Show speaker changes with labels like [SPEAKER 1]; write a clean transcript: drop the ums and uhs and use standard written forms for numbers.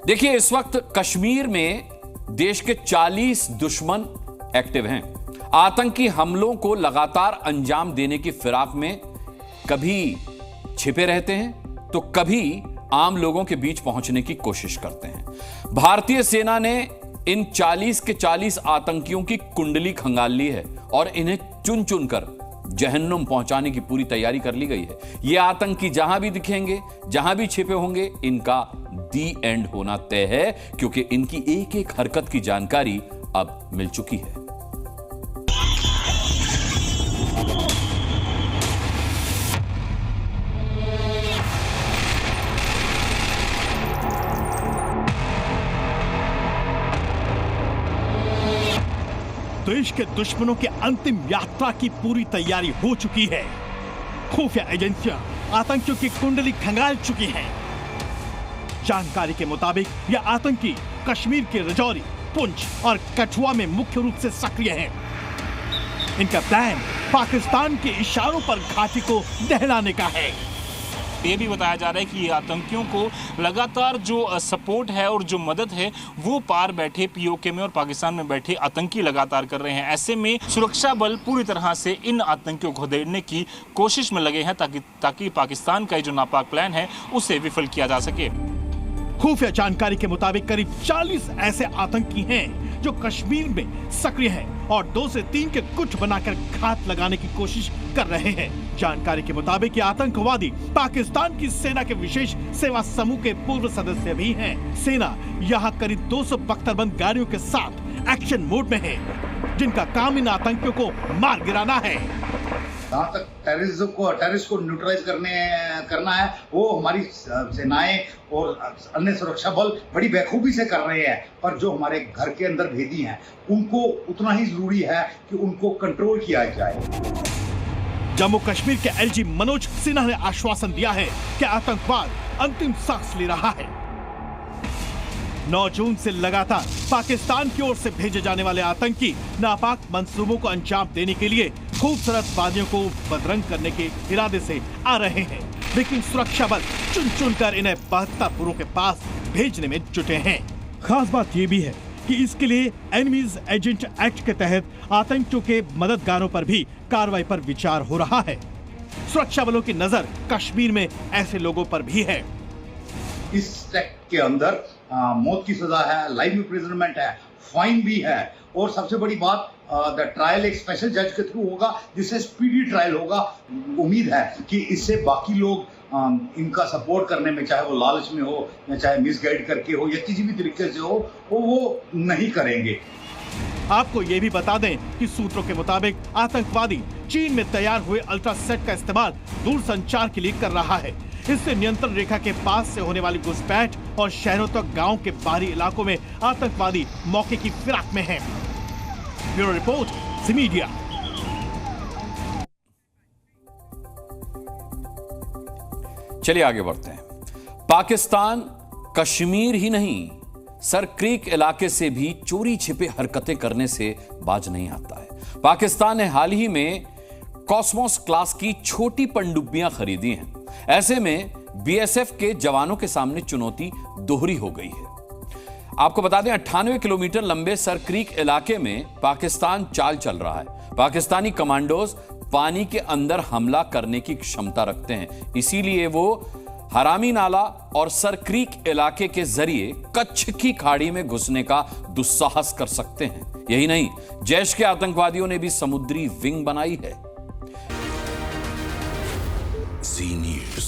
[SPEAKER 1] देखिए, इस वक्त कश्मीर में देश के 40 दुश्मन एक्टिव हैं। आतंकी हमलों को लगातार अंजाम देने की फिराक में कभी छिपे रहते हैं तो कभी आम लोगों के बीच पहुंचने की कोशिश करते हैं। भारतीय सेना ने इन 40 के 40 आतंकियों की कुंडली खंगाल ली है और इन्हें चुन चुनकर जहन्नुम पहुंचाने की पूरी तैयारी कर ली गई है। ये आतंकी जहां भी दिखेंगे, जहां भी छिपे होंगे, इनका दी एंड होना तय है, क्योंकि इनकी एक एक हरकत की जानकारी अब मिल चुकी है।
[SPEAKER 2] देश के दुश्मनों के अंतिम यात्रा की पूरी तैयारी हो चुकी है। खुफिया एजेंसियां आतंकियों की कुंडली खंगाल चुकी हैं। जानकारी के मुताबिक यह आतंकी कश्मीर के राजौरी, पुंछ और कठुआ में मुख्य रूप से सक्रिय हैं। इनका प्लान पाकिस्तान के इशारों पर घाटी को दहलाने का है।
[SPEAKER 3] ये भी बताया जा रहा है कि आतंकियों को लगातार जो सपोर्ट है और जो मदद है वो पार बैठे पीओके में और पाकिस्तान में बैठे आतंकी लगातार कर रहे हैं। ऐसे में सुरक्षा बल पूरी तरह से इन आतंकियों को खदेड़ने की कोशिश में लगे हैं ताकि पाकिस्तान का जो नापाक प्लान है उसे विफल किया जा सके।
[SPEAKER 2] खुफिया जानकारी के मुताबिक करीब 40 ऐसे आतंकी हैं जो कश्मीर में सक्रिय हैं और 2 से 3 के गुट बनाकर घात लगाने की कोशिश कर रहे हैं। जानकारी के मुताबिक ये आतंकवादी पाकिस्तान की सेना के विशेष सेवा समूह के पूर्व सदस्य भी हैं। सेना यहाँ करीब 200 बख्तरबंद गाड़ियों के साथ एक्शन मोड में है, जिनका काम इन आतंकियों को मार गिराना है।
[SPEAKER 4] जहाँ तक टेररिस्ट को न्यूट्रलाइज करना है, वो हमारी सेनाएं और अन्य सुरक्षा बल बड़ी बेखूबी से कर रहे हैं। पर जो हमारे घर के अंदर भेदी हैं, उनको उतना ही जरूरी है कि उनको कंट्रोल किया जाए।
[SPEAKER 2] जम्मू कश्मीर के एलजी मनोज सिन्हा ने आश्वासन दिया है कि आतंकवाद अंतिम सांस ले रहा है। 9 जून से लगातार पाकिस्तान की ओर से भेजे जाने वाले आतंकी नापाक मंसूबों को अंजाम देने के लिए खूबसूरत वादियों को बदरंग करने के इरादे से आ रहे हैं, लेकिन सुरक्षा बल चुन चुनकर इन्हें बहत्तरपुरों के पास भेजने में जुटे हैं। खास बात यह भी है कि इसके लिए एनिमीज एजेंट एक्ट के तहत आतंकियों के मददगारों पर भी कार्रवाई पर विचार हो रहा है। सुरक्षा बलों की नजर कश्मीर में ऐसे लोगों पर भी है।
[SPEAKER 4] इस एक्ट के अंदर मौत की सजा है, लाइफ इम्प्रिजनमेंट है, फाइन भी है और सबसे बड़ी बात द ट्रायल एक स्पेशल जज के थ्रू होगा, जिससे स्पीडी ट्रायल होगा। उम्मीद है कि इससे बाकी लोग इनका सपोर्ट करने में, चाहे वो लालच में हो या चाहे मिसगाइड करके हो या किसी भी तरीके से हो, वो नहीं करेंगे।
[SPEAKER 2] आपको ये भी बता दें कि सूत्रों के मुताबिक आतंकवादी चीन में तैयार हुए अल्ट्रासेट का इस्तेमाल दूरसंचार के लिए कर रहा है। इससे नियंत्रण रेखा के पास से होने वाली घुसपैठ और शहरों तक गांव के बाहरी इलाकों में आतंकवादी मौके की फिराक में हैं। ब्यूरो रिपोर्ट, ज़ी मीडिया।
[SPEAKER 1] चलिए आगे बढ़ते हैं। पाकिस्तान कश्मीर ही नहीं, सर क्रीक इलाके से भी चोरी छिपे हरकतें करने से बाज नहीं आता है। पाकिस्तान ने हाल ही में कॉस्मोस क्लास की छोटी पनडुब्बियां खरीदी हैं। ऐसे में बीएसएफ के जवानों के सामने चुनौती दोहरी हो गई है। आपको बता दें, 98 किलोमीटर लंबे सर क्रीक इलाके में पाकिस्तान चाल चल रहा है। पाकिस्तानी कमांडोज पानी के अंदर हमला करने की क्षमता रखते हैं, इसीलिए वो हरामी नाला और सर क्रीक इलाके के जरिए कच्छ की खाड़ी में घुसने का दुस्साहस कर सकते हैं। यही नहीं, जैश के आतंकवादियों ने भी समुद्री विंग बनाई है।
[SPEAKER 5] Zee News.